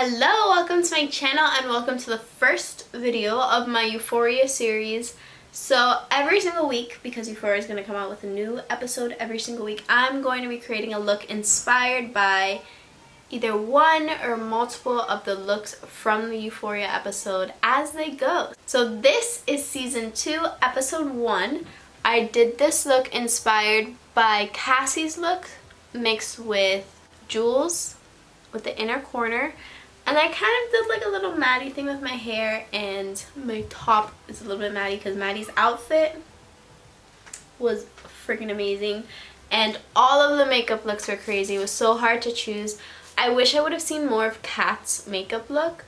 Hello, welcome to my channel and welcome to the first video of my Euphoria series. So every single week, because Euphoria is going to come out with a new episode every single week, I'm going to be creating a look inspired by either one or multiple of the looks from the Euphoria episode as they go. So this is season 2, episode 1. I did this look inspired by Cassie's look mixed with Jules with the inner corner. And I kind of did like a little Maddie thing with my hair, and my top is a little bit Maddie because Maddie's outfit was freaking amazing. And all of the makeup looks were crazy. It was so hard to choose. I wish I would have seen more of Kat's makeup look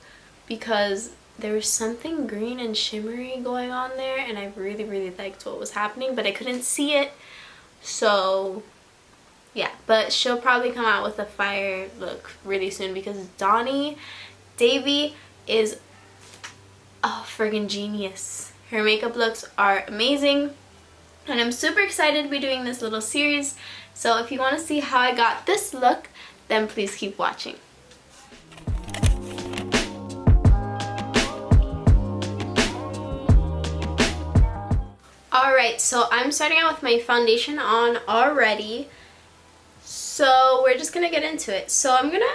because there was something green and shimmery going on there, and I really liked what was happening, but I couldn't see it. So yeah, but she'll probably come out with a fire look really soon because Davy is a friggin' genius. Her makeup looks are amazing, and I'm super excited to be doing this little series. So if you want to see how I got this look, then please keep watching. Alright, so I'm starting out with my foundation on already. So we're just gonna get into it. So I'm gonna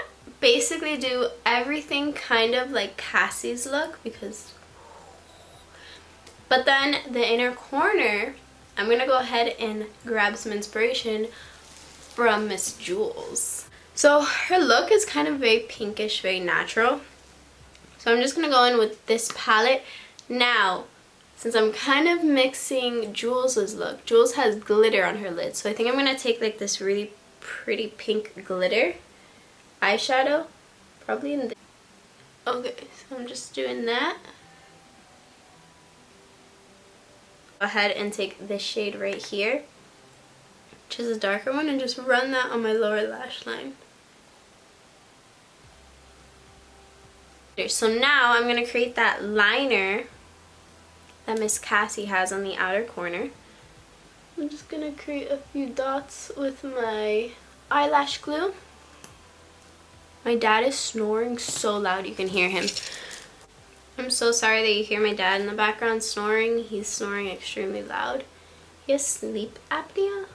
basically do everything kind of like Cassie's look but then the inner corner, I'm gonna go ahead and grab some inspiration from Miss Jules. So her look is kind of very pinkish, very natural. So I'm just gonna go in with this palette. Now, since I'm kind of mixing Jules's look, Jules has glitter on her lid. So I think I'm gonna take like this really pretty pink glitter eyeshadow, probably in the okay, so I'm just doing that. Go ahead and take this shade right here, which is a darker one, and just run that on my lower lash line. So now I'm going to create that liner that Miss Cassie has on the outer corner. I'm just going to create a few dots with my eyelash glue. My dad is snoring so loud you can hear him. I'm so sorry that you hear my dad in the background snoring. He's snoring extremely loud. He has sleep apnea,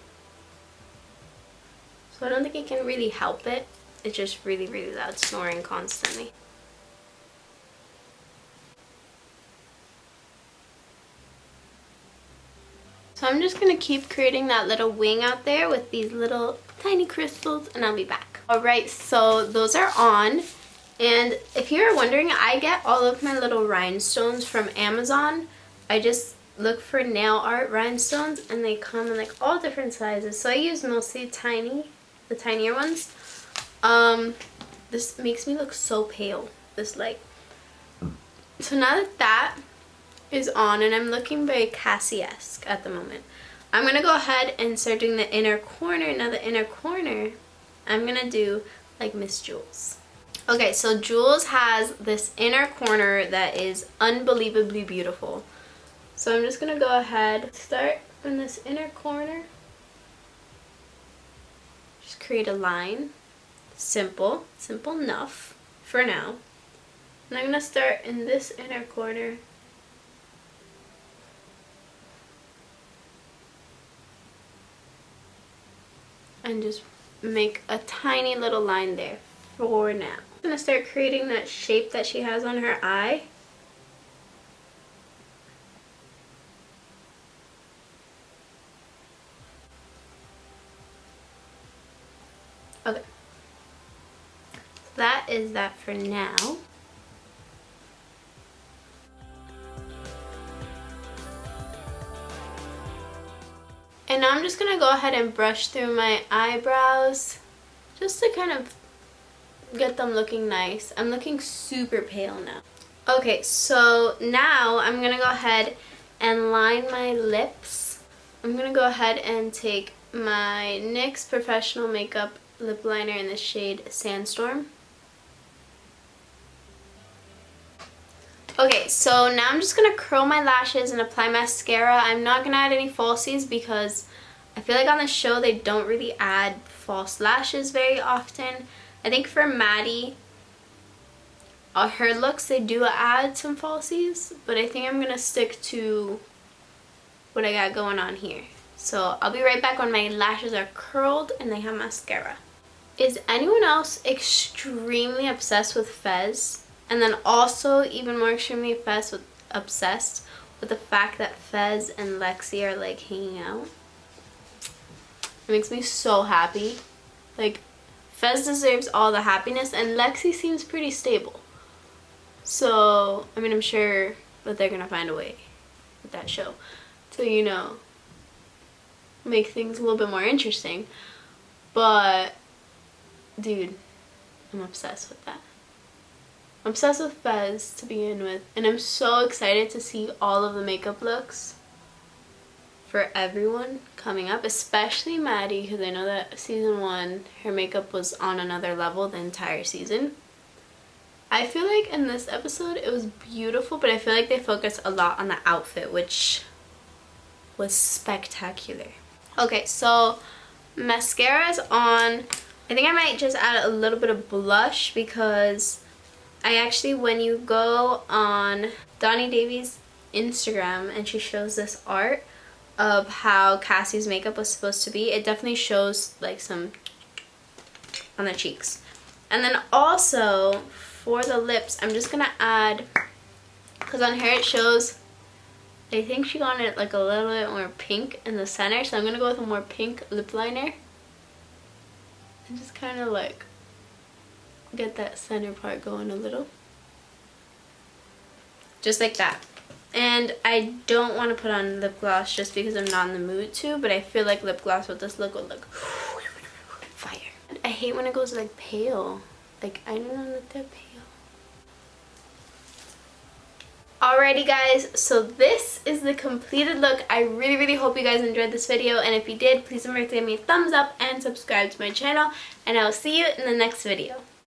so I don't think he can really help it. It's just really loud snoring constantly. So I'm just going to keep creating that little wing out there with these little tiny crystals, and I'll be back. Alright, so those are on. And if you're wondering, I get all of my little rhinestones from Amazon. I just look for nail art rhinestones, and they come in like all different sizes. So I use mostly the tinier ones. This makes me look so pale, this light. So now that that is on, and I'm looking very Cassie-esque at the moment, I'm going to go ahead and start doing the inner corner. Now the inner corner, I'm going to do like Miss Jules. Okay, so Jules has this inner corner that is unbelievably beautiful. So I'm just going to go ahead, start in this inner corner. Just create a line. Simple enough for now. And I'm going to start in this inner corner. And just make a tiny little line there for now. I'm going to start creating that shape that she has on her eye. Okay. So that is that for now. And now I'm just going to go ahead and brush through my eyebrows just to kind of get them looking nice. I'm looking super pale now. Okay, so now I'm going to go ahead and line my lips. I'm going to go ahead and take my NYX Professional Makeup lip liner in the shade Sandstorm. Okay, so now I'm just going to curl my lashes and apply mascara. I'm not going to add any falsies because I feel like on the show they don't really add false lashes very often. I think for Maddie, her looks, they do add some falsies, but I think I'm gonna stick to what I got going on here. So I'll be right back when my lashes are curled and they have mascara. Is anyone else extremely obsessed with Fez? And then also even more extremely obsessed with the fact that Fez and Lexi are like hanging out? It makes me so happy. Like, Fez deserves all the happiness, and Lexi seems pretty stable. So, I mean, I'm sure that they're gonna find a way with that show to, you know, make things a little bit more interesting. But, dude, I'm obsessed with that. I'm obsessed with Fez to begin with, and I'm so excited to see all of the makeup looks for everyone coming up, especially Maddie, because I know that season 1 her makeup was on another level the entire season. I feel like in this episode it was beautiful, but I feel like they focused a lot on the outfit, which was spectacular. Okay, so mascara is on. I think I might just add a little bit of blush, because I actually, when you go on Donnie Davies' Instagram and she shows this art of how Cassie's makeup was supposed to be, it definitely shows like some on the cheeks. And then also for the lips, I'm just gonna add, because on her it shows, I think she got it like a little bit more pink in the center, so I'm gonna go with a more pink lip liner and just kind of like get that center part going a little, just like that. And I don't want to put on lip gloss just because I'm not in the mood to, but I feel like lip gloss with this look would look fire. I hate when it goes like pale. Like, I don't look that pale. Alrighty guys, so this is the completed look. I really hope you guys enjoyed this video, and if you did, please don't forget to give me a thumbs up and subscribe to my channel, and I will see you in the next video.